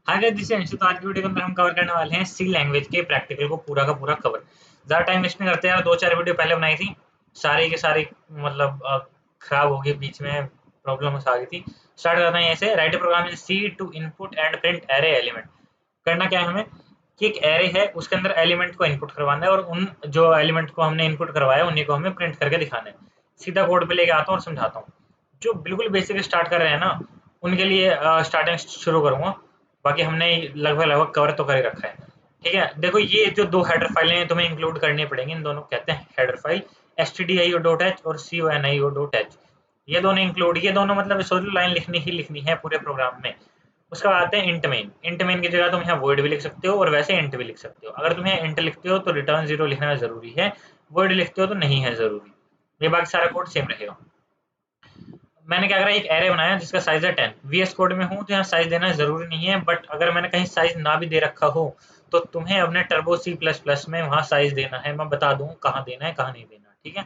आगे जिसे अंशु, तो आज की वीडियो के अंदर हम कवर करने वाले हैं सी लैंग्वेज के प्रैक्टिकल को पूरा का पूरा कवर। ज़्यादा टाइम वेस्ट नहीं करते यार, 2-4 वीडियो पहले बनाई थी, सारी की सारी मतलब खराब हो गई, बीच में प्रॉब्लम्स आ गई थी। स्टार्ट करते हैं ऐसे, write program in C to input and print array element. करना क्या है हमें कि एक एरे है, उसके अंदर एलिमेंट को इनपुट करवाना है और उन जो एलिमेंट को हमने इनपुट करवाया उन्हीं को हमें प्रिंट करके दिखाना है। सीधा कोड पे लेके आता हूँ और समझाता हूँ। जो बिल्कुल बेसिक स्टार्ट कर रहे हैं ना, उनके लिए स्टार्टिंग शुरू करूँगा। बाकी हमने लगभग लगभग कवर तो कर ही रखा है। ठीक है, देखो ये जो दो हेडर फाइलें हैं तुम्हें इंक्लूड करनी पड़ेंगी, इन दोनों को कहते हैं हेडर फाइल, stdio.h और conio.h। ये दोनों इंक्लूड, ये दोनों मतलब सोच लाइन लिखनी ही लिखनी है पूरे प्रोग्राम में। उसके बाद आते हैं इंट मेन। इंट मेन की जगह तुम यहाँ वॉइड भी लिख सकते हो और वैसे इंट भी लिख सकते हो। अगर तुम यहाँ इंट लिखते हो तो रिटर्न 0 लिखना जरूरी है, वॉइड लिखते हो तो नहीं है जरूरी। ये बाकी सारा कोड सेम रहेगा। मैंने क्या करा, एक एरे बनाया जिसका साइज है 10। वीएस कोड में हूँ तो यहाँ साइज देना जरूरी नहीं है, बट अगर मैंने कहीं साइज ना भी दे रखा हो तो तुम्हें अपने टर्बो सी प्लस प्लस में वहाँ साइज देना है। मैं बता दूँ कहाँ देना है कहाँ नहीं देना, ठीक है।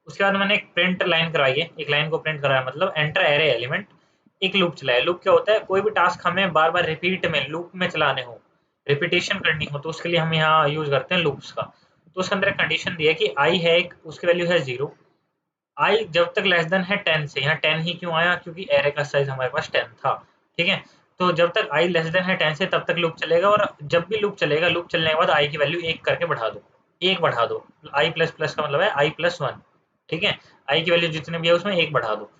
उसके बाद मैंने एक प्रिंट लाइन कराई है, एक लाइन को प्रिंट कराया, मतलब एंटर एरे एलिमेंट। एक लूप चलाया। लूप क्या होता है, कोई भी टास्क हमें बार बार रिपीट में लूप में चलाने हो, रिपीटेशन करनी हो, तो उसके लिए हम यहाँ यूज करते हैं लूप्स का। तो उसके अंदर एक कंडीशन दी है कि आई है एक, उसकी वैल्यू है 0। आई जब तक लेस देन है 10 से, यहाँ 10 ही क्यों आया, क्योंकि एरे का साइज हमारे पास 10 था। ठीक है, तो जब तक आई लेस देन है 10 से तब तक लूप चलेगा, और जब भी लूप चलेगा, लूप चलने के बाद आई की वैल्यू एक करके बढ़ा दो। एक बढ़ा दो, आई प्लस प्लस का मतलब है आई प्लस वन। ठीक है, आई की वैल्यू जितने भी है उसमें एक बढ़ा दो।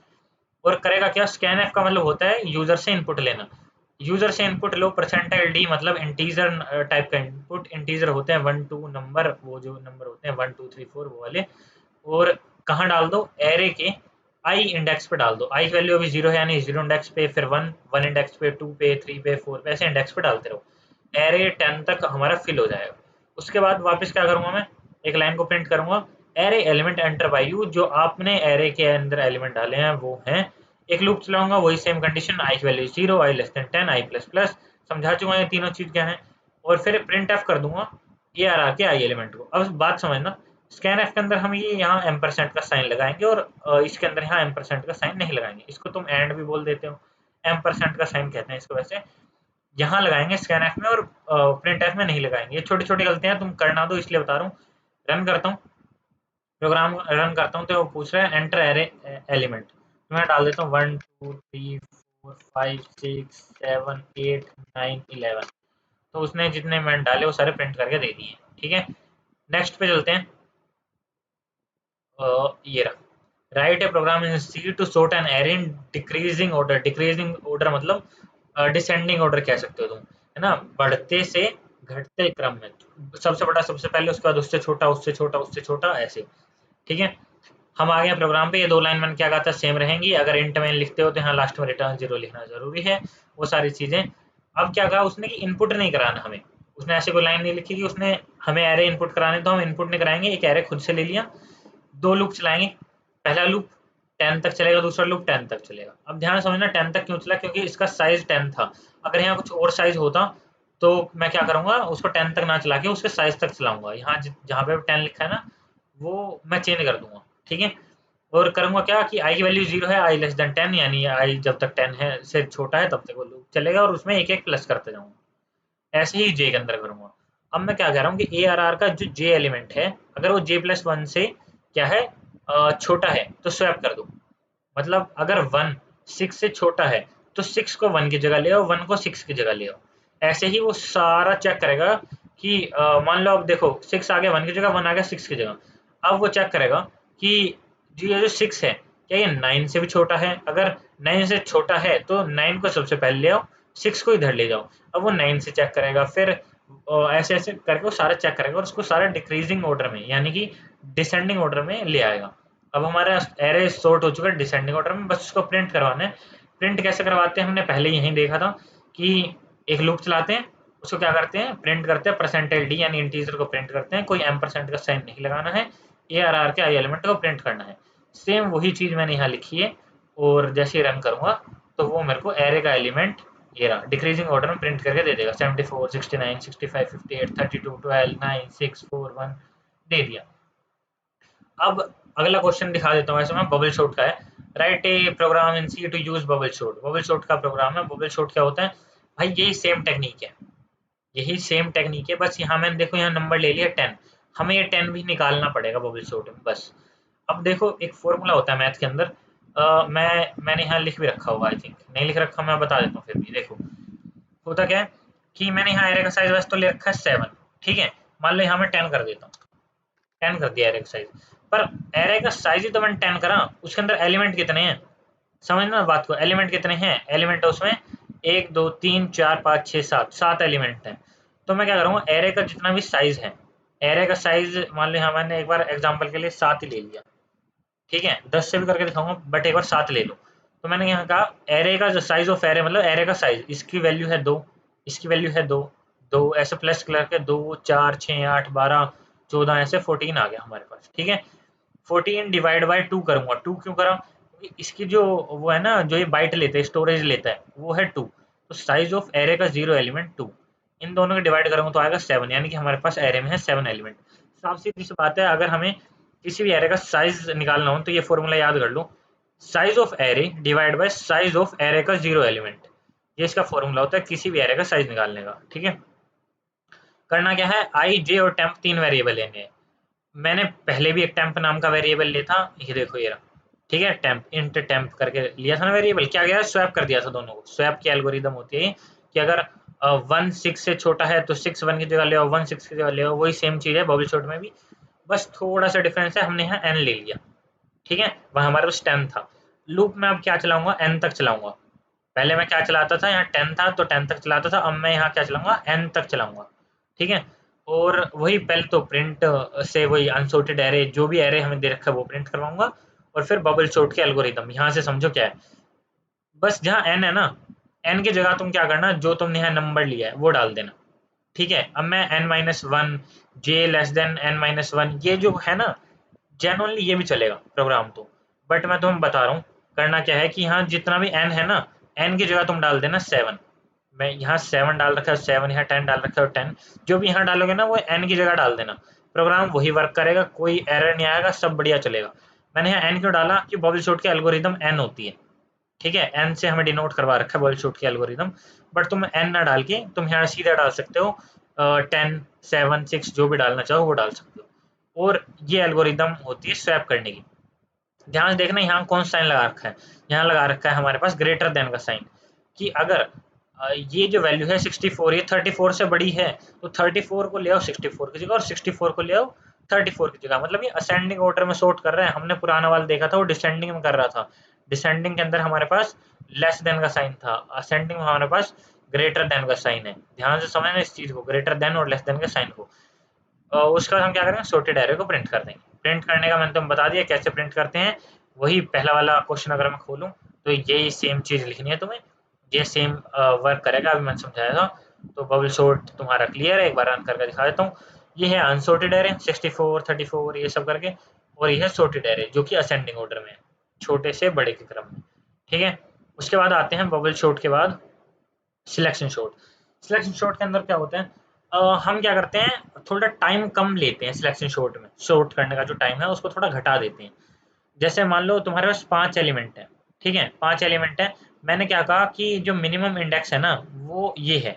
और करेगा क्या, स्कैन एफ का मतलब होता है यूजर से इनपुट लेना। यूजर से इनपुट लो, परसेंटाइल डी मतलब इंटीजर टाइप का इनपुट। इंटीजर होते हैं 1 2 नंबर, वो जो नंबर होते हैं 1 2 3 4 वो वाले। और कहाँ डाल दो, एरे के आई इंडेक्स पे डाल दो। आई की वैल्यू अभी 0 है यानी 0 इंडेक्स पे, फिर 1 1 इंडेक्स पे, 2 पे, 3 पे, 4 पे, ऐसे इंडेक्स पे डालते रहो। एरे 10 तक हमारा फिल हो जाएगा। उसके बाद वापस क्या करूंगा मैं, एक लाइन को प्रिंट करूंगा, array element enter bye you. जो आपने एरे के अंदर एलिमेंट डाले हैं वो हैं। एक लूप चलाऊंगा, वही सेम कंडीशन, आई की वैल्यू 0, आई लेस देन 10, आई प्लस प्लस। समझा चुका ये तीनों चीज क्या है। और फिर प्रिंट एफ कर दूंगा ए आर आर के आई एलिमेंट को। अब बात समझना, स्कैन एफ के अंदर हम ये यहाँ एम्परसेंट का साइन लगाएंगे और इसके अंदर यहाँ एम्परसेंट का साइन नहीं लगाएंगे। इसको तुम एंड भी बोल देते हो, एम्परसेंट का साइन कहते हैं इसको वैसे। यहाँ लगाएंगे स्कैन एफ में और प्रिंट एफ में नहीं लगाएंगे। ये छोटी छोटी गलतियां तुम करना दो, इसलिए बता रहा हूँ। रन करता हूँ, प्रोग्राम रन करता हूँ तो वो पूछ रहा है एंटर एरे एलिमेंट। तो मैं डाल देता हूँ 1 2 3 4 5 6 7 8 9 11। तो उसने जितने मैंने डाले वो सारे प्रिंट करके दे दिए। ठीक है, नेक्स्ट पे चलते हैं। ये रहा, write a program in C to sort an array in decreasing order. Decreasing order मतलब डिसेंडिंग ऑर्डर कह सकते हो तुम, है ना, बढ़ते से घटते क्रम में। सबसे बड़ा सबसे पहले, उसके बाद उससे छोटा, उससे छोटा, उससे छोटा, ऐसे। ठीक है, हम आ गए प्रोग्राम पे। ये दो लाइन मैंने क्या कहा था, सेम रहेंगी। अगर इंट में लिखते हो तो यहाँ लास्ट में रिटर्न 0 लिखना जरूरी है, वो सारी चीजें। अब क्या कहा उसने कि इनपुट नहीं कराना हमें। उसने ऐसे कोई लाइन नहीं लिखी कि उसने हमें एरे इनपुट कराने, तो हम इनपुट नहीं कराएंगे। एक एरे खुद से ले लिया, दो लूप चलाएंगे। पहला लूप 10 तक चलेगा, दूसरा लूप 10 तक चलेगा। अब ध्यान समझना 10 तक क्यों चला, क्योंकि इसका साइज 10 था। अगर यहाँ कुछ और साइज होता तो मैं क्या करूंगा, उसको 10 तक ना चला के उसके साइज तक चलाऊंगा। यहाँ जहाँ पे 10 लिखा है ना, वो मैं चेंज कर दूंगा। ठीक है, और करूंगा क्या कि आई की वैल्यू 0 है, आई लेस देन 10 यानी आई जब तक 10 है से छोटा है तब तक वो लूप चलेगा, और उसमें एक एक प्लस करते जाऊंगा। ऐसे ही जे के अंदर करूंगा। अब मैं क्या कह रहा हूँ कि ए आर आर का जो जे एलिमेंट है, अगर वो जे प्लस वन से क्या है, छोटा है, तो स्वैप कर दो। मतलब अगर वन 6 से छोटा है तो 6 को 1 की जगह ले आओ, 1 को 6 की जगह ले आओ। ऐसे ही वो सारा चेक करेगा कि मान लो अब देखो 6 आ गया 1 की जगह, 1 आ गया 6 की जगह। अब वो चेक करेगा कि जी ये जो 6 है क्या ये 9 से भी छोटा है। अगर 9 से छोटा है तो 9 को सबसे पहले ले आओ, 6 को इधर ले जाओ। अब वो 9 से चेक करेगा, फिर ऐसे ऐसे करके वो सारा चेक करेगा और उसको सारा डिक्रीजिंग ऑर्डर में यानी कि डिसेंडिंग ऑर्डर में ले आएगा। अब हमारा एरे सॉर्ट हो चुका है डिसेंडिंग ऑर्डर में, बस उसको प्रिंट करवाना है। प्रिंट कैसे करवाते हैं हमने पहले यहीं देखा था कि एक लूप चलाते हैं, उसको क्या करते हैं, प्रिंट करते हैं परसेंटाइल डी यानी इंटीजर को प्रिंट करते हैं। कोई एम परसेंट का साइन नहीं लगाना है, ए आर आर के आई एलिमेंट को प्रिंट करना है। सेम वही चीज मैंने यहाँ लिखी है, और जैसे ही रन करूंगा तो वो मेरे को एरे का एलिमेंट ये रहा डिक्रीजिंग ऑर्डर में प्रिंट करके दे देगा। 74 69 65 58 32 12 9 6 4 1 दे दिया। अब अगला क्वेश्चन दिखा देता हूँ, ऐसे में बबल शॉट का है। Write a program in C to use bubble sort. Bubble sort का प्रोग्राम है। बबल शॉट क्या होता है, भाई यही सेम टेक्निक है, यही सेम टेक्निक है, बस यहाँ मैंने देखो यहाँ नंबर ले लिया 10, हमें ये 10 भी निकालना पड़ेगा बबल शॉट में बस। अब देखो एक फॉर्मूला होता है मैथ के अंदर, मैंने यहाँ लिख भी रखा होगा, आई थिंक नहीं लिख रखा, मैं बता देता हूँ फिर भी। देखो होता क्या है कि मैंने यहाँ एरे का साइज वैसे तो ले रखा है 7, ठीक है, मान लो यहाँ मैं 10 कर देता हूँ, 10 कर दिया एरे का साइज, पर एरे का साइज ही तो मैंने 10 करा, उसके अंदर एलिमेंट कितने हैं, समझना बात को, एलिमेंट कितने हैं, एलिमेंट है उसमें 1 2 3 4 5 6 7, 7 एलिमेंट हैं। तो मैं क्या करूँगा, एरे का जितना भी साइज है, एरे का साइज मान लो यहाँ मैंने एक बार एग्जांपल के लिए 7 ही ले लिया, ठीक है, 10 से भी करके दिखाऊंगा बट एक बार 7 ले लो। तो मैंने यहाँ कहा एरे का जो साइज ऑफ एरे, मतलब एरे का साइज, इसकी वैल्यू है 2, इसकी वैल्यू है 2, 2 ऐसे प्लस करके 2 4 6 8 12 14 ऐसे 14 आ गया हमारे पास, ठीक है। 14 डिवाइड बाय 2 करूंगा, 2 क्यों करा, क्योंकि इसकी जो वो है ना, जो ये बाइट लेता है, स्टोरेज लेता है, वो है 2, तो साइज ऑफ एरे का 0 एलिमेंट 2, इन दोनों को डिवाइड करूंगा तो आएगा 7, यानी कि हमारे पास एरे में है 7 एलिमेंट। साफ सीधी सी बात है, अगर हमें किसी भी एरे का साइज निकालना हो तो ये फॉर्मूला याद कर लो, size of array divide by size of array का 0 एलिमेंट, ये इसका फॉर्मूला होता है किसी भी एरे का साइज निकालने का, ठीक है। करना क्या है, आई जे और टेम्प 3 वेरिएबल लेने हैं। मैंने पहले भी एक टेम्प नाम का वेरिएबल लिया था, ये देखो ये रहा, ठीक है, टेम्प इंट टेम्प करके लिया था ना वेरिएबल, क्या गया स्वैप कर दिया था दोनों को। स्वैप की एल्गोरिदम होती है कि अगर 1 6 से छोटा है तो 6 1 की जगह ले आओ, 1 6 की जगह ले आओ, वही सेम चीज़ है बबल शॉट में भी, बस थोड़ा सा डिफरेंस है, हमने यहाँ एन ले लिया, ठीक है, वहाँ हमारे पास 10 था। लूप में अब क्या चलाऊंगा, एन तक चलाऊंगा, पहले मैं क्या चलाता था, यहाँ 10 था तो 10 तक चलाता था, अब मैं यहाँ क्या चलाऊंगा, एन तक चलाऊंगा, ठीक है। और वही पहले तो प्रिंट से वही अनसॉर्टेड एरे, जो भी एरे हमें दे रखा है वो प्रिंट करवाऊंगा, और फिर बबल शॉट के एल्गोरिदम यहाँ से समझो क्या है, बस जहाँ एन है ना, एन की जगह तुम क्या करना, जो तुमने यहाँ नंबर लिया है वो डाल देना, ठीक है। अब मैं n-1 जे लेस देन n-1 ये जो है ना, जेनुअनली ये भी चलेगा प्रोग्राम तो, बट मैं तुम्हें बता रहा हूँ करना क्या है कि यहाँ जितना भी n है ना, n की जगह तुम डाल देना 7, मैं यहाँ 7 डाल रखा है, 7 यहाँ 10 डाल रखा है, 10 जो भी यहाँ डालोगे ना वो n की जगह डाल देना, प्रोग्राम वही वर्क करेगा, कोई एरर नहीं आएगा, सब बढ़िया चलेगा। मैंने यहाँ n क्यों डाला कि बबल शॉट की एल्गोरिदम n होती है, ठीक है, एन से हमें डिनोट करवा रखा है बबल शॉट की एल्गोरिदम, बट तुम एन ना डाल के तुम यहाँ सीधा डाल सकते हो 10 7 6 जो भी डालना चाहो वो डाल सकते हो, और ये एल्गोरिदम होती है स्वैप करने की। ध्यान से देखना यहाँ कौन साइन लगा रखा है, यहाँ लगा रखा है हमारे पास ग्रेटर देन का साइन, कि अगर ये जो वैल्यू है 64, ये 34 से बड़ी है तो 34 को ले आओ 64 की जगह, और 64 को ले आओ 34 की जगह, मतलब ये असेंडिंग ऑर्डर में सॉर्ट कर रहे हैं। हमने पुराना वाला देखा था वो डिसेंडिंग में कर रहा था, डिसेंडिंग के अंदर हमारे पास लेस देन का साइन था, असेंडिंग में हमारे पास ग्रेटर देन का साइन है। ध्यान से समझना इस चीज को, ग्रेटर देन और लेस देन के साइन को। उसका हम क्या करेंगे, सॉर्टेड एरे को प्रिंट कर देंगे। प्रिंट करने का मैंने तुम बता दिया कैसे प्रिंट करते हैं, वही पहला वाला क्वेश्चन अगर मैं खोलूँ तो यही सेम चीज़ लिखनी है तुम्हें, ये सेम वर्क करेगा, अभी मैंने समझाया था। तो बबल सॉर्ट तुम्हारा क्लियर है, एक बार रन करके दिखा देता हूँ। ये है अनसॉर्टेड एरे 64 34 ये सब करके, और ये है सॉर्टेड एरे जो कि असेंडिंग ऑर्डर में है, छोटे से बड़े के क्रम में, ठीक है। उसके बाद आते हैं बबल शॉट के बाद सिलेक्शन शॉट। सिलेक्शन शॉट के अंदर क्या होता है, हम क्या करते हैं, थोड़ा टाइम कम लेते हैं सिलेक्शन शॉट में, शॉट करने का जो टाइम है उसको थोड़ा घटा देते हैं। जैसे मान लो तुम्हारे पास 5 एलिमेंट है, ठीक है, 5 एलिमेंट है, मैंने क्या कहा कि जो मिनिमम इंडेक्स है ना वो ये है,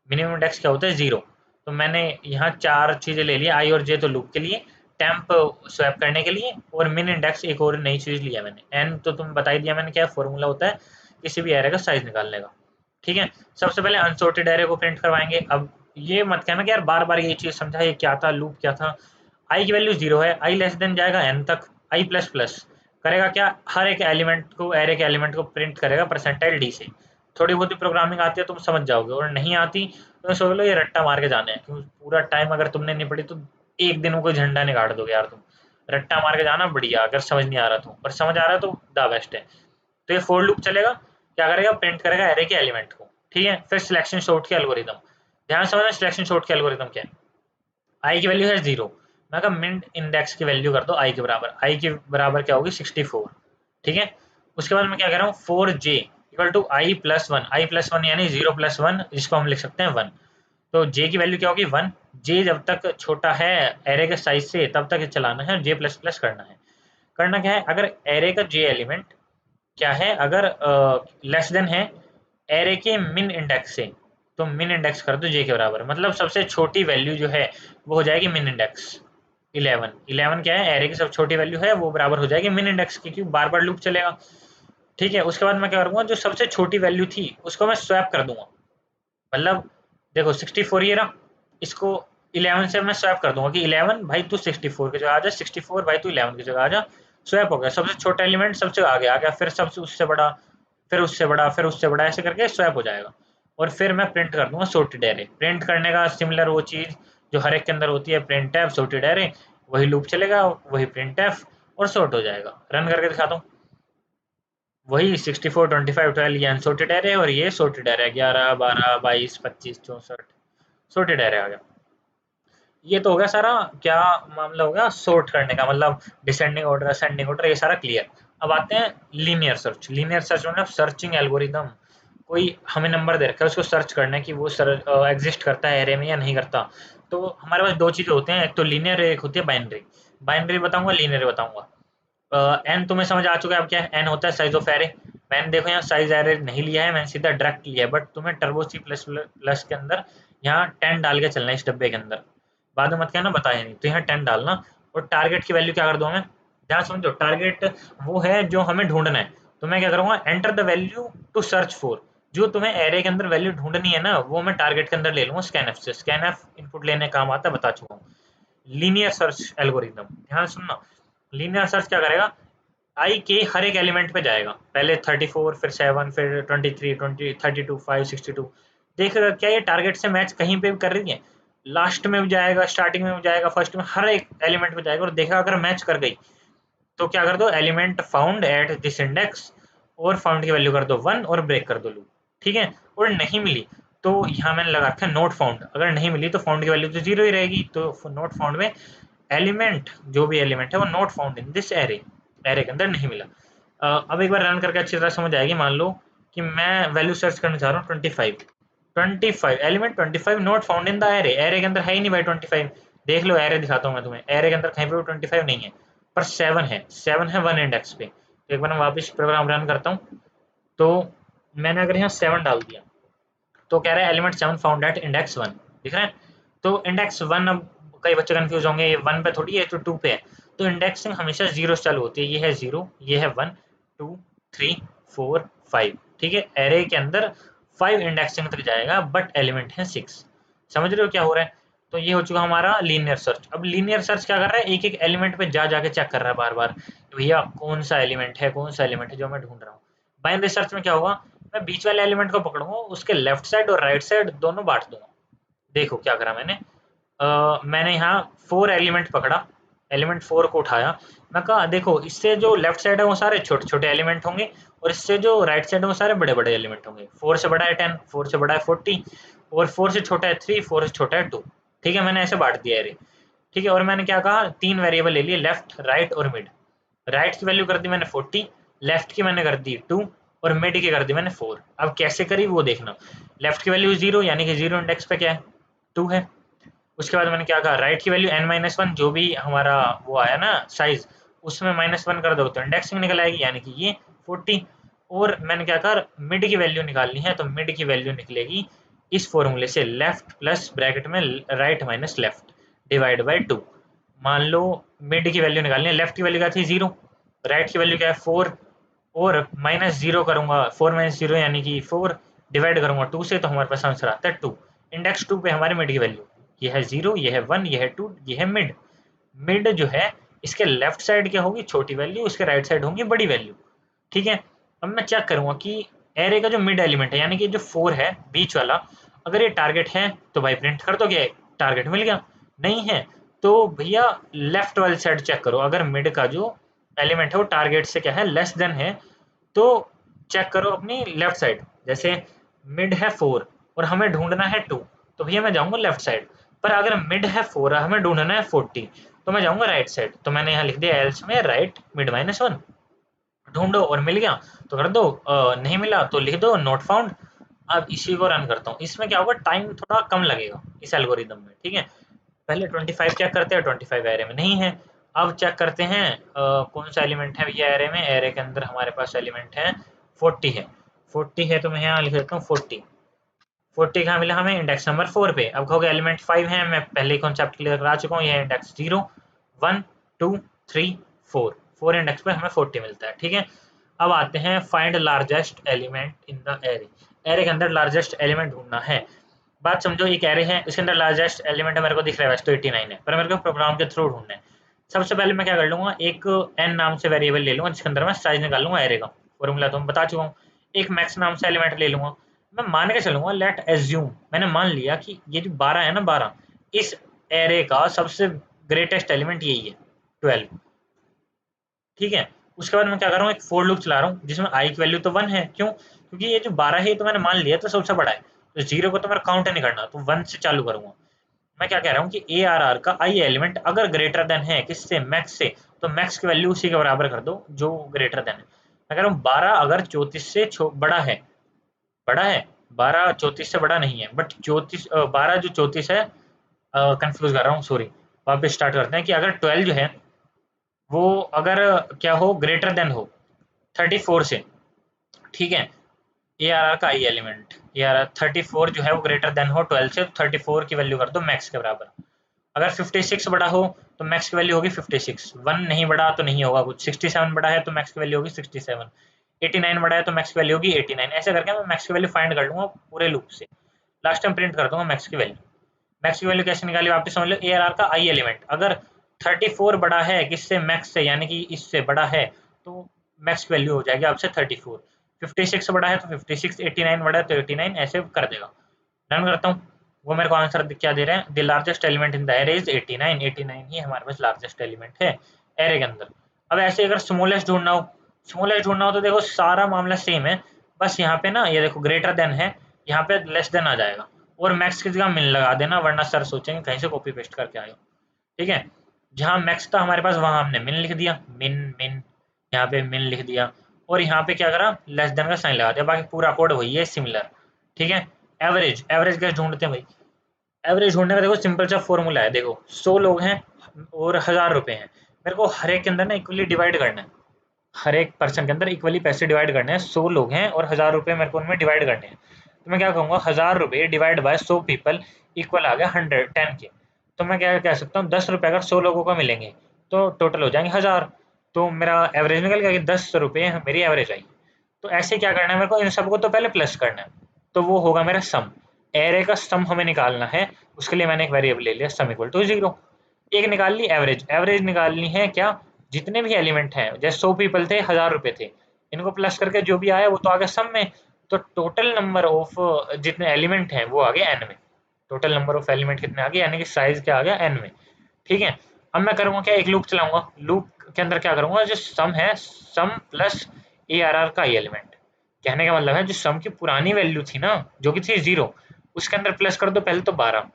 मिनिमम इंडेक्स क्या होता है 0, तो मैंने यहाँ 4 चीज़ें ले ली, आई और जे तो लूप के लिए, टेम्प स्वैप करने के लिए, और मिन इंडेक्स एक और नई चीज़ लिया मैंने, एन तो तुम बता ही दिया मैंने क्या फॉर्मूला होता है किसी भी एरे का साइज निकालने का, ठीक है। सबसे पहले अनसॉर्टेड एरे को प्रिंट करवाएंगे। अब ये मत कहना कि यार बार बार ये चीज़ समझा, ये क्या था, लूप क्या था। आई की वैल्यू 0 है, आई लेस देन जाएगा एन तक, आई प्लस प्लस करेगा क्या, हर एक एलिमेंट को, एरे के एलिमेंट को प्रिंट करेगा परसेंटाइल डी से। थोड़ी बहुत ही प्रोग्रामिंग आती है तुम समझ जाओगे, और नहीं आती तो सोच लो ये रट्टा मार के जाना है, क्योंकि पूरा टाइम अगर तुमने नहीं पढ़ी तो एक दिन में कोई झंडा नहीं काट दोगे यार तुम। रट्टा मार के जाना बढ़िया, अगर समझ नहीं आ रहा तो, पर समझ आ रहा है तो द बेस्ट है। तो ये फोर लूप चलेगा, क्या करेगा, प्रिंट करेगा एरे के एलिमेंट को, ठीक है। फिर सिलेक्शन सॉर्ट के एल्गोरिदम, ध्यान समझना सिलेक्शन सॉर्ट के एल्गोरिदम क्या है। आई की वैल्यू है 0, मैं कहा मिड इंडेक्स की वैल्यू कर दो आई के बराबर, आई के बराबर क्या होगी 64, ठीक है। उसके बाद मैं क्या कह रहा हूँ 4j equal to i plus one, i plus one यानी 0+1, जिसको हम लिख सकते हैं 1। तो j की वैल्यू क्या होगी 1, j जब तक छोटा है एरे के साइज से तब तक चलाना है, j प्लस प्लस करना है। करना क्या है, अगर एरे का j एलिमेंट क्या है, अगर लेस देन है एरे के मिन इंडेक्स से, तो मिन इंडेक्स कर दो जे के बराबर, मतलब सबसे छोटी वैल्यू जो है वो हो जाएगी मिन इंडेक्स 11। 11 क्या है, एरे की सबसे छोटी वैल्यू है, वो बराबर हो जाएगी मिन इंडेक्स की, क्योंकि बार बार लूप चलेगा। ठीक है, उसके बाद मैं क्या करूँगा, जो सबसे छोटी वैल्यू थी उसको मैं स्वैप कर दूंगा। मतलब देखो 64 ये रहा, इसको 11 से मैं स्वैप कर दूंगा कि 11 भाई तू 64 की जगह आ जा, 64 भाई तू 11 की जगह आ जा। स्वैप हो गया, सबसे छोटा एलिमेंट सबसे आगे आ गया, फिर सबसे उससे बड़ा, फिर उससे बड़ा, फिर उससे बड़ा, ऐसे करके स्वैप हो जाएगा। और फिर मैं प्रिंट कर दूंगा सॉर्टेड एरे। प्रिंट करने का सिमिलर वो चीज जो हर एक के अंदर होती है, प्रिंट एफ सॉर्टेड एरे, वही लूप चलेगा, वही प्रिंट एफ, और सॉर्ट हो जाएगा। रन करके दिखाता हूँ, वही 64 25 12 ये अनसॉर्टेड एरे और ये सॉर्टेड एरे 11 12 22 25 64 सॉर्टेड एरे आ गया। ये तो हो गया सारा, क्या मामला हो गया सॉर्ट करने का, मतलब डिसेंडिंग ऑर्डर असेंडिंग ऑर्डर, ये सारा क्लियर। अब आते हैं लीनियर सर्च। लीनियर सर्च मतलब सर्चिंग एल्गोरिदम, कोई हमें नंबर दे रखा है, उसको सर्च करना है कि वो एग्जिस्ट करता है एरे में या नहीं करता। तो हमारे पास दो चीज़ें होते हैं, एक तो लीनियर, एक होती है बाइनरी। बाइनरी बताऊंगा, लीनियर बताऊंगा। एन तुम्हें समझ आ चुका है अब क्या है, एन होता है साइज ऑफ एरे। मैंने देखो यहाँ साइज एरे नहीं लिया है, मैंने सीधा डायरेक्ट लिया है, बट तुम्हें टर्बो सी प्लस प्लस के अंदर यहाँ 10 डाल के चलना है इस डब्बे के अंदर। बाद में मत कहना बताया नहीं, तो यहाँ 10 डालना। और टारगेट की वैल्यू क्या कर दूँ मैं, ध्यान समझो, टारगेट वो है जो हमें ढूंढना है। तो मैं क्या करूँगा, enter the value to search for, जो तुम्हें एरे के अंदर वैल्यू ढूंढनी है ना, वो मैं टारगेट के अंदर ले लूंगा स्कैनएफ से। स्कैनएफ इनपुट लेने काम आता है, बता चुका हूँ। लीनियर सर्च एल्गोरिदम, ध्यान सुनना। लीनियर सर्च क्या करेगा, आई के हर एक एलिमेंट पे जाएगा, पहले 34 फिर 7 फिर 23 20 32 5 62, देखेगा क्या ये टारगेट से मैच कहीं पे भी कर रही है। लास्ट में भी जाएगा, स्टार्टिंग में भी जाएगा, फर्स्ट में, हर एक एलिमेंट पे जाएगा और देखा अगर मैच कर गई तो क्या कर दो, element found at this index, और फाउंड की वैल्यू कर दो 1 और ब्रेक कर दो लूप। ठीक है, और नहीं मिली तो यहाँ मैंने लगा रखा है नोट फाउंड, अगर नहीं मिली तो फाउंड की वैल्यू तो जीरो ही रहेगी। तो नोट फाउंड में एलिमेंट, जो भी एलिमेंट है वो not found in this array, array के अंदर नहीं मिला। अब एक बार रन करके अच्छी तरह समझ आएगी। मान लो कि मैं वैल्यू सर्च करना चाह रहा हूँ 25, 25 element 25 not found in the array, array के अंदर है ही नहीं भाई 25। देख लो एरे दिखाता हूँ मैं तुम्हें, एरे के अंदर कहीं पे 25 नहीं है, पर 7 है, 7 है वन इंडेक्स पे। तो एक बार मैं वापस प्रोग्राम रन करता हूँ, तो मैंने अगर यहाँ 7 डाल दिया तो कह रहा है एलिमेंट 7 फाउंड एट इंडेक्स 1, दिख रहा है। तो इंडेक्स 1, अब कई बच्चे कंफ्यूज होंगे, ये 1 पे थोड़ी है, तो 2 पे है। तो इंडेक्सिंग हमेशा 0 से चालू होती है, ये है 0, ये है 1 2 3 4 5। ठीक है, एरे के अंदर 5 इंडेक्सिंग तक जाएगा, बट एलिमेंट है 6। समझ रहे हो क्या हो रहा है। तो ये हो चुका हमारा लीनियर सर्च। अब लीनियर सर्च क्या कर रहा है, एक एक एलिमेंट पे जा जाके चेक कर रहा है बार बार कि भैया कौन सा एलिमेंट है, कौन सा एलिमेंट है जो मैं ढूंढ रहा हूँ। बाइनरी सर्च में क्या होगा, मैं बीच वाले एलिमेंट को पकड़ूंगा, उसके लेफ्ट साइड और राइट साइड दोनों बांट दूंगा। देखो क्या करा मैंने, मैंने यहाँ 4 एलिमेंट पकड़ा, एलिमेंट 4 को उठाया। मैं कहा देखो इससे जो लेफ्ट साइड है वो सारे छोटे छोटे एलिमेंट होंगे, और इससे जो राइट साइड है वो सारे बड़े बड़े एलिमेंट होंगे। 4 से बड़ा है 10, 4 से बड़ा है 40, और 4 से छोटा है 3, 4 से छोटा है 2। ठीक है, मैंने ऐसे बांट दिया एरे। ठीक है, और मैंने क्या कहा, 3 वेरिएबल ले लिए, लेफ्ट राइट और मिड। राइट की वैल्यू कर दी मैंने 40, लेफ्ट की मैंने कर दी 2, और मिड की कर दी मैंने 4। अब कैसे करी वो देखना, लेफ्ट की वैल्यू 0 यानी कि 0 इंडेक्स पे क्या है, 2 है। उसके बाद मैंने क्या कहा, राइट की वैल्यू n-1, जो भी हमारा वो आया ना साइज, उसमें -1 कर दो तो इंडेक्सिंग निकल आएगी, यानी कि ये 40। और मैंने क्या कहा, मिड की वैल्यू निकालनी है, तो मिड की वैल्यू निकलेगी इस फॉर्मूले से, लेफ्ट प्लस ब्रैकेट में right minus left divide by 2। मान लो मिड की वैल्यू निकालनी है, लेफ्ट की वैल्यू क्या थी 0, राइट की वैल्यू क्या है 4, और -0 करूंगा, 4 माइनस 0 यानी कि 4, डिवाइड करूंगा 2 से, तो हमारे पास आंसर आता है 2। इंडेक्स 2 पे हमारे मिड की वैल्यू, ये है 0, ये है 1, ये है 2, ये है मिड। मिड जो है इसके लेफ्ट साइड क्या होगी, छोटी वैल्यू, इसके राइट साइड होंगी बड़ी वैल्यू। ठीक है, अब मैं चेक करूंगा कि एरे का जो मिड एलिमेंट है, यानी कि जो 4 है बीच वाला, अगर ये टारगेट है तो भाई प्रिंट कर दो क्या टारगेट मिल गया। नहीं है तो भैया लेफ्ट वाली साइड चेक करो, अगर मिड का जो एलिमेंट है वो टारगेट से क्या है, लेस देन है, तो चेक करो अपनी लेफ्ट साइड। जैसे मिड है 4 और हमें ढूंढना है 2, तो भैया मैं जाऊंगा लेफ्ट साइड। पर अगर मिड है 4 और हमें ढूंढना है 40, तो मैं जाऊंगा राइट साइड। तो मैंने यहाँ लिख दिया एल्स में राइट मिड -1, ढूंढो और मिल गया तो कर दो, नहीं मिला तो लिख दो नॉट फाउंड। अब इसी को रन करता हूँ, इसमें क्या होगा, टाइम थोड़ा कम लगेगा इस एल्गोरिदम में। ठीक है, पहले 25 चेक करते हैं, 25 एरे में नहीं है। अब चेक करते हैं कौन सा एलिमेंट है भैया एरे में, एरे के अंदर हमारे पास एलिमेंट है 40 है। 40 है तो मैं यहाँ लिख देता हूँ 40 कहाँ मिला हमें, इंडेक्स नंबर 4 पे। अब कहोगे एलिमेंट 5 है, मैं पहले ही कॉन्सेप्ट क्लियर करा चुका हूँ, ये इंडेक्स 0 1 2 3 4 इंडेक्स पे हमें 40 मिलता है। ठीक है, अब आते हैं find largest element in the array. Array के अंदर लार्जेस्ट एलिमेंट ढूंढना है। बात समझो, एक एरे है, इसके अंदर लार्जेस्ट एलिमेंट मेरे को दिख रहा है वैसे तो 89 है, पर मेरे को प्रोग्राम के थ्रू ढूंढना है। सबसे पहले मैं क्या कर लूंगा, एक एन नाम से वेरिएबल ले लूंगा जिसके अंदर मैं साइज निकाल लूंगा एरे का, फॉर्मूला तो मैं बता चुका हूँ। एक मैक्स नाम से एलिमेंट ले लूंगा, मैं मान के चलूंगा, लेट एज्यूम, मैंने मान लिया कि ये जो 12 है ना, 12 इस एरे का सबसे ग्रेटेस्ट एलिमेंट यही है, 12। ठीक है, उसके बाद मैं क्या कर रहा हूँ, एक फोर लूप चला रहा हूँ जिसमें आई की वैल्यू तो 1 है। क्यों? क्योंकि ये जो 12 है तो मैंने मान लिया तो सबसे बड़ा है, तो 0 को तो मेरा काउंट नहीं करना, तो 1 से चालू करूंगा। मैं क्या कह रहा हूँ कि ए आर आर का आई एलिमेंट अगर ग्रेटर देन है किससे, मैक्स से, तो मैक्स की वैल्यू उसी के बराबर कर दो जो ग्रेटर देन है। मैं कह रहा हूँ 12 अगर 34 से बड़ा है, बड़ा है, 12 34 से बड़ा नहीं है, बट 34 12 जो 34 है, कंफ्यूज कर रहा हूँ, सॉरी। वापस स्टार्ट करते हैं कि अगर 12 जो है वो अगर क्या हो, ग्रेटर देन हो 34 से। ठीक है, ए आर आर का i element, A R R 34 जो है वो ग्रेटर देन हो 12 से, तो 34 की वैल्यू कर दो मैक्स के बराबर। अगर 56 बड़ा हो तो मैक्स की वैल्यू होगी 56, 1 नहीं बड़ा तो नहीं होगा कुछ, 67 बड़ा है तो मैक्स की वैल्यू होगी 67, 89 बड़ा है तो मैक्स की वैल्यू होगी 89। ऐसे करके मैं मैक्स की वैल्यू फाइंड कर लूंगा पूरे लूप से, लास्ट टाइम प्रिंट कर दूंगा मैक्स की वैल्यू। मैक्स की वैल्यू कैसे निकाली, वापस समझ लो, ए आर आर का आई एलिमेंट अगर 34 बड़ा है किससे, मैक्स से, यानी कि इससे बड़ा है, तो मैक्स की वैल्यू हो जाएगी आपसे 34। 56 बड़ा है तो 56, 89 बड़ा है तो 89, ऐसे कर देगा। रन करता हूँ, वो मेरे को आंसर क्या दे रहे हैं, the largest element in the array is 89, 89 ही हमारे पास लार्जेस्ट एलिमेंट है एरे के अंदर। अब ऐसे अगर स्मॉलेस्ट ढूंढना हो, स्मॉलेस्ट ढूंढना हो तो देखो सारा मामला सेम है, बस यहाँ पे ना ये देखो ग्रेटर देन है, यहाँ पे लेस देन आ जाएगा, और मैक्स की जगह मिन लगा देना, वरना सर सोचेंगे कहीं से कॉपी पेस्ट करके आए हो। ठीक है, जहाँ मैक्स था हमारे पास वहां हमने मिन लिख दिया, मिन मिन, यहाँ पे मिन लिख दिया, और यहाँ पे क्या करा, लेस देन का साइन लगा दिया, बाकी पूरा कोड वही है, सिमिलर। ठीक है, एवरेज, एवरेज कैसे ढूंढते हैं भाई, एवरेज ढूंढने का देखो सिंपल सा फॉर्मूला है, देखो 100 लोग हैं और 1000 रुपए हैं, मेरे को हर एक के अंदर ना इक्वली डिवाइड करना है, हर एक पर्सन के अंदर इक्वली पैसे डिवाइड करने हैं। 100 लोग हैं और 1000 रुपए मेरे को उनमें डिवाइड करने हैं, तो मैं क्या कहूँगा, 1000 रुपए डिवाइड बाय 100 पीपल इक्वल आ गया 110 के। तो मैं क्या कह सकता हूँ, 10 रुपए अगर 100 लोगों को मिलेंगे तो टोटल हो जाएंगे 1000, तो मेरा एवरेज निकल गया कि 10 रुपए मेरी एवरेज आई। तो ऐसे क्या करना है, मेरे को इन सबको तो पहले प्लस करना है, तो वो होगा मेरा सम, एरे का सम हमें निकालना है। उसके लिए मैंने एक वेरिएबल ले लिया सम इक्वल टू 0। एक निकाल ली एवरेज, एवरेज निकालनी है क्या, जितने भी एलिमेंट हैं, जैसे 100 पीपल थे, 1000 रुपए थे, इनको प्लस करके जो भी आया वो तो आ गया सम में, तो टोटल नंबर ऑफ जितने एलिमेंट हैं वो आ गए एन में। टोटल नंबर ऑफ एलिमेंट कितने आ गए, यानी कि साइज क्या आ गया, एन में। ठीक है, अब मैं करूंगा क्या, एक लूप चलाऊंगा, लूप के अंदर क्या करूंगा, जो सम है, सम प्लस ए आर आर का आई एलिमेंट, कहने का मतलब है जो सम की पुरानी वैल्यू थी ना, जो कि थी 0, उसके अंदर प्लस कर दो पहले तो 12,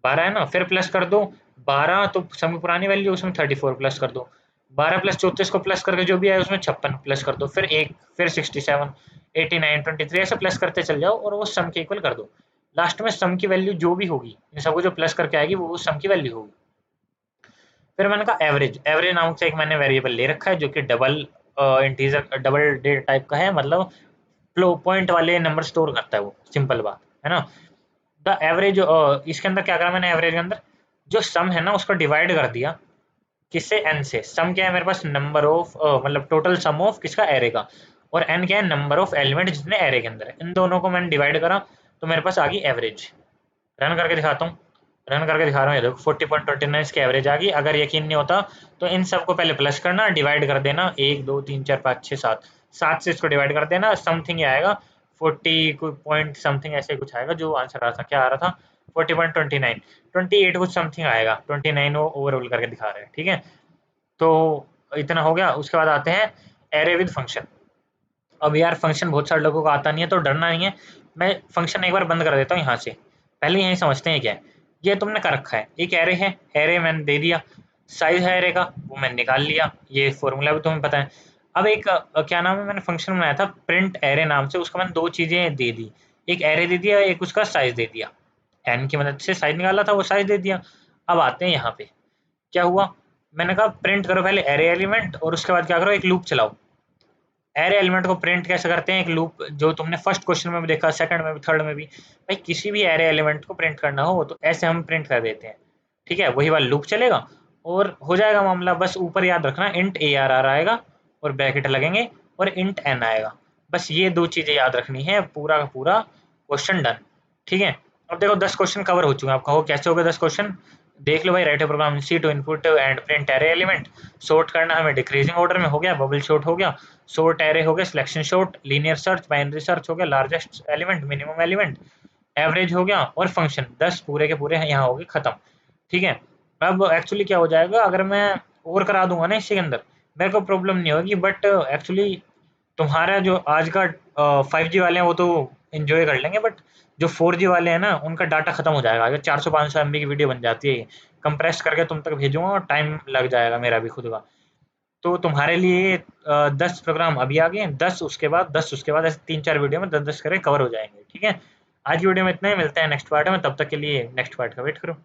12 है ना, फिर प्लस कर दो 12, तो सम की पुरानी वैल्यू उसमें 34 प्लस कर दो, 12 प्लस 34 को प्लस करके जो भी आए उसमें 56 प्लस कर दो, फिर एक, फिर 67, 89, 23 ऐसे प्लस करते चल जाओ और वो सम के इक्वल कर दो। लास्ट में सम की वैल्यू जो भी होगी, इन सबको जो प्लस करके आएगी वो सम की वैल्यू होगी। फिर मैंने कहा एवरेज, एवरेज नामक से एक मैंने वेरिएबल ले रखा है जो कि double integer, double data type का है, मतलब पॉइंट वाले नंबर स्टोर करता है, वो सिंपल बात है ना। द एवरेज, इसके अंदर क्या करा मैंने, एवरेज के अंदर जो सम है ना उसको डिवाइड कर दिया, किससे, एन से। सम क्या है मेरे पास, नंबर ऑफ मतलब टोटल सम ऑफ किसका, एरे का, और एन क्या है, नंबर ऑफ एलिमेंट जितने एरे के अंदर है, इन दोनों को मैंने डिवाइड करा, तो मेरे पास आ गई एवरेज। रन करके दिखाता हूँ, रन करके दिखा रहा हूँ, ये देखो 40.29 इसकी एवरेज आ गई। अगर यकीन नहीं होता तो इन सबको पहले प्लस करना, डिवाइड कर देना, 1 2 3 4 5 6 7, 7 से इसको डिवाइड कर देना, समथिंग ये आएगा 40 कोई पॉइंट समथिंग ऐसे कुछ आएगा, जो आंसर आ रहा था, क्या आ रहा था, 40.29, 28 कुछ समथिंग आएगा, 29 वो ओवरऑल करके दिखा रहे हैं। ठीक है, तो इतना हो गया। उसके बाद आते हैं एरे विद फंक्शन। अब यार फंक्शन बहुत सारे लोगों को आता नहीं है, तो डरना नहीं है, मैं फंक्शन एक बार बंद कर देता हूँ यहाँ से, पहले यही समझते हैं क्या है। ये तुमने कर रखा है, एक एरे है, एरे मैंने दे दिया, साइज है एरे का वो मैंने निकाल लिया, ये फॉर्मूला भी तुम्हें पता है। अब एक क्या नाम है, मैंने फंक्शन बनाया था प्रिंट एरे नाम से, उसको मैंने दो चीजें दे दी, एक एरे दे दिया, एक उसका साइज दे दिया, एन की मदद से साइज निकाला था, वो साइज दे दिया। अब आते हैं यहाँ पे, क्या हुआ, मैंने कहा प्रिंट करो पहले एरे एलिमेंट, और उसके बाद क्या करो, एक लूप चलाओ, एरे एलिमेंट को प्रिंट कैसे करते हैं, एक लूप जो तुमने फर्स्ट क्वेश्चन में भी देखा, सेकंड में भी, थर्ड में भी, भाई किसी भी एरे एलिमेंट को प्रिंट करना हो तो ऐसे हम प्रिंट कर देते हैं। ठीक है, वही वाला लूप चलेगा और हो जाएगा मामला। बस ऊपर याद रखना इंट ARR आएगा और ब्रैकेट लगेंगे और इंट n आएगा। बस ये दो चीजें याद रखनी है, पूरा का पूरा क्वेश्चन डन। ठीक है, अब देखो 10 क्वेश्चन कवर हो चुके हैं। आप कहो कैसे हो गए 10 क्वेश्चन? देख लो भाई, write program C to input and print array element. Sort करना हमें डिक्रीजिंग ऑर्डर में हो गया, बबल शॉर्ट हो गया, सॉर्ट एरे हो गया, selection short, linear search, binary search हो गया, largest element, minimum element, average हो गया और फंक्शन। 10 पूरे के पूरे यहाँ हो गए खत्म। ठीक है, अब एक्चुअली क्या हो जाएगा, अगर मैं और करा दूंगा ना इसके अंदर, मेरे को प्रॉब्लम नहीं होगी, बट एक्चुअली तुम्हारा जो आज का 5G वाले हैं वो तो एंजॉय कर लेंगे, बट जो 4G वाले हैं ना उनका डाटा खत्म हो जाएगा। अगर 400-500 MB की वीडियो बन जाती है, कंप्रेस करके तुम तक भेजूंगा और टाइम लग जाएगा मेरा भी खुद का। तो तुम्हारे लिए 10 प्रोग्राम अभी आ गए, 10 उसके बाद, 10 उसके बाद, ऐसे 3-4 वीडियो में 10-10 करके कवर हो जाएंगे। ठीक है, आज की वीडियो में इतना ही, मिलते हैं नेक्स्ट पार्ट में, तब तक के लिए नेक्स्ट पार्ट का वेट करो।